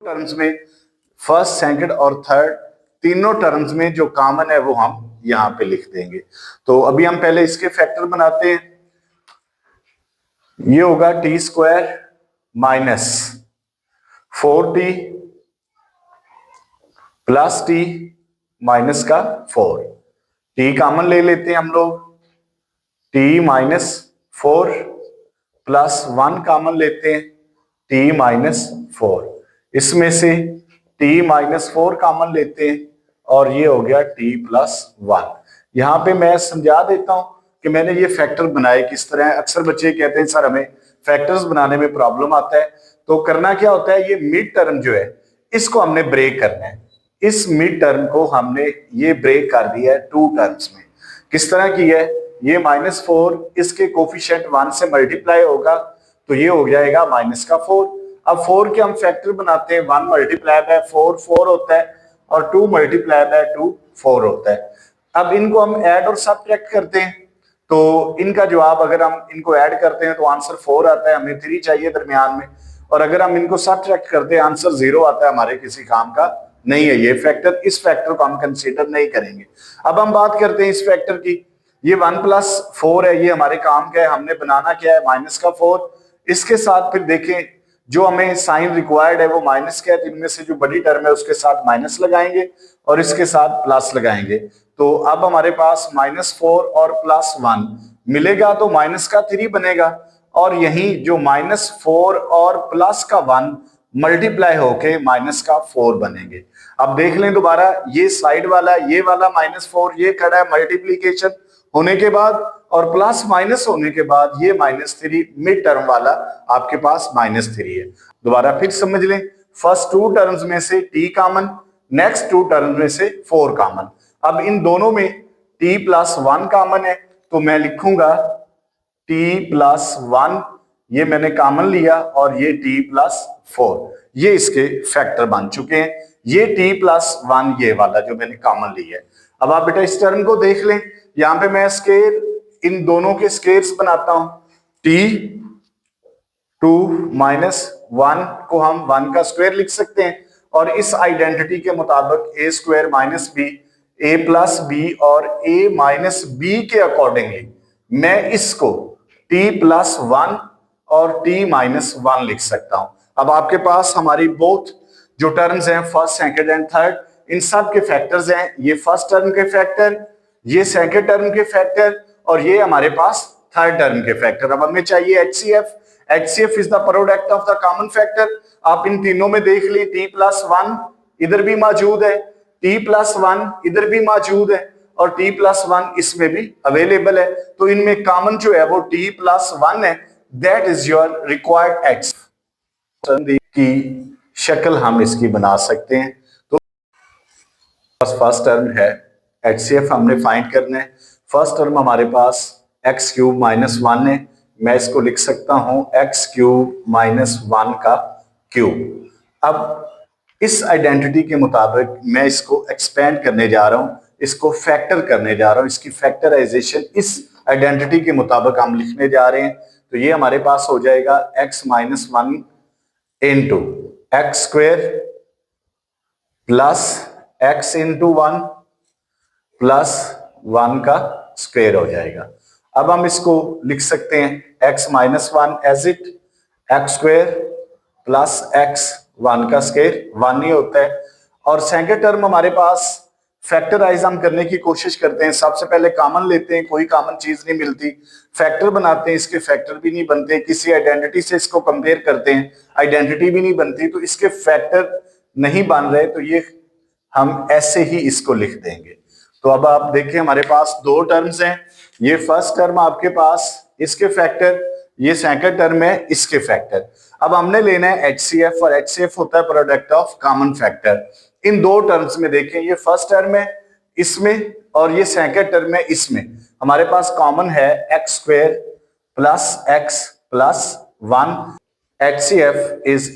Terms में first, second और third तीनों टर्म्स में जो कॉमन है वो हम यहां पे लिख देंगे। तो अभी हम पहले इसके फैक्टर बनाते हैं। ये होगा T square minus 4t plus T minus का 4। टी कॉमन ले लेते हैं हम लोग, टी माइनस 4 प्लस 1 कॉमन लेते हैं, टी माइनस 4। इसमें से t माइनस 4 कॉमन लेते हैं और ये हो गया t प्लस 1। यहां पे मैं समझा देता हूं कि मैंने ये फैक्टर बनाए किस तरह। अक्सर बच्चे कहते हैं सर हमें फैक्टर्स बनाने में प्रॉब्लम आता है। तो करना क्या होता है, ये मिड टर्म जो है इसको हमने ब्रेक करना है। इस मिड टर्म को हमने ये ब्रेक कर दिया है टू टर्म्स में। किस तरह की है, ये -4 इसके कोफिशिएंट 1 से मल्टीप्लाई होगा तो ये हो जाएगा माइनस का 4। अब 4 के हम फैक्टर बनाते हैं, 1 मल्टीप्लाई बाय 4 4 होता है और 2 मल्टीप्लाई बाय 2 4 होता है। अब इनको हम ऐड और सबट्रैक्ट करते हैं तो इनका जवाब अगर हम इनको ऐड करते हैं तो आंसर 4 आता है, हमें 3 चाहिए दरमियान में। और अगर हम इनको सबट्रैक्ट करते हैं आंसर 0 आता है, हमारे किसी काम का नहीं है ये फैक्टर। इस फैक्टर को हम कंसीडर नहीं करेंगे। अब हम बात करते हैं इस फैक्टर की। ये 1 प्लस 4 है, ये हमारे काम का है। हमने बनाना क्या है, माइनस का 4। इसके साथ फिर देखें जो हमें साइन रिक्वायर्ड है वो माइनस का है, तो इनमें से जो बड़ी टर्म है उसके साथ माइनस लगाएंगे और इसके साथ प्लस लगाएंगे। तो अब हमारे पास -4 और +1 मिलेगा तो माइनस का 3 बनेगा और यही जो -4 और प्लस का 1 मल्टीप्लाई होके माइनस का 4 बनेंगे। अब देख लें दोबारा, ये साइड वाला ये वाला -4 ये खड़ा है मल्टीप्लीकेशन होने के बाद और प्लस माइनस होने के बाद ये -3 मिड टर्म वाला आपके पास -3 है। दोबारा फिर समझ लें, फर्स्ट टू टर्म्स में से t common, next two terms में से 4 कॉमन। अब इन दोनों में t प्लस 1 कॉमन है तो मैं लिखूंगा t प्लस 1, ये मैंने कॉमन लिया और ये t प्लस 4, ये इसके फैक्टर बन चुके हैं। ये t प्लस 1 ये वाला जो मैंने कॉमन लिया है। अब आप बेटा इस टर्म को देख लें, यहां पे मैं स्केयर इन दोनों के स्केयर्स बनाता हूं। t2 -1 को हम 1 का स्क्वायर लिख सकते हैं और इस आइडेंटिटी के मुताबिक a square minus B, a plus B और a माइनस बी के अकॉर्डिंगली मैं इसको t प्लस 1 और t माइनस 1 लिख सकता हूं। अब आपके पास हमारी बोथ जो टर्म्स हैं फर्स्ट, सेकंड एंड थर्ड, इन सब के फैक्टर्स हैं। ये फर्स्ट टर्म के फैक्टर, ये सेकंड टर्म के फैक्टर और ये हमारे पास थर्ड टर्म के फैक्टर। अब हमें चाहिए HCF। HCF is the product of the common factor. आप इन तीनों में देख ली, t प्लस 1 इधर भी मौजूद है, t प्लस 1 इधर भी मौजूद है और t प्लस 1 इसमें भी अवेलेबल है। तो इनमें कॉमन जो है वो t प्लस 1 है। That is your required x की शक्ल हम इसकी बना सकते हैं। तो फर्स्ट टर्म है HCF हमने फाइंड करना है। फर्स्ट टर्म हमारे पास x क्यूब माइनस 1 है, मैं इसको लिख सकता हूं x क्यूब माइनस 1 का क्यूब। अब इस आइडेंटिटी के मुताबिक मैं इसको एक्सपेंड करने जा रहा हूं, इसको फैक्टर करने जा रहा हूं। इसकी फैक्टराइजेशन इस आइडेंटिटी के मुताबिक हम लिखने जा रहे हैं। तो ये हमारे पास हो जाएगा x minus 1 into x square plus x into 1 plus 1 का स्क्वायर हो जाएगा। अब हम इसको लिख सकते हैं x minus 1 as it x square plus x 1 का स्क्वायर 1 ही होता है। और सेकंड टर्म हमारे पास फैक्टराइज हम करने की कोशिश करते हैं। सबसे पहले कॉमन लेते हैं, कोई कॉमन चीज नहीं मिलती, फैक्टर बनाते हैं, इसके फैक्टर भी नहीं बनते। किसी आइडेंटिटी से इसको कंपेयर करते हैं, आइडेंटिटी भी नहीं बनती, तो इसके फैक्टर नहीं बन रहे तो ये हम ऐसे ही इसको लिख देंगे। तो अब आप देखिए हमारे पास दो टर्म्स हैं, ये फर्स्ट टर्म आपके पास इसके फैक्टर, ये सेकंड टर्म है इसके फैक्टर। अब हमने लेना है HCF और HCF होता है प्रोडक्ट ऑफ कॉमन फैक्टर। इन दो टर्म्स में देखें, ये फर्स्ट टर्म है इसमें और ये सेकंड टर्म है इसमें। हमारे पास कॉमन है x square plus x plus 1। HCF is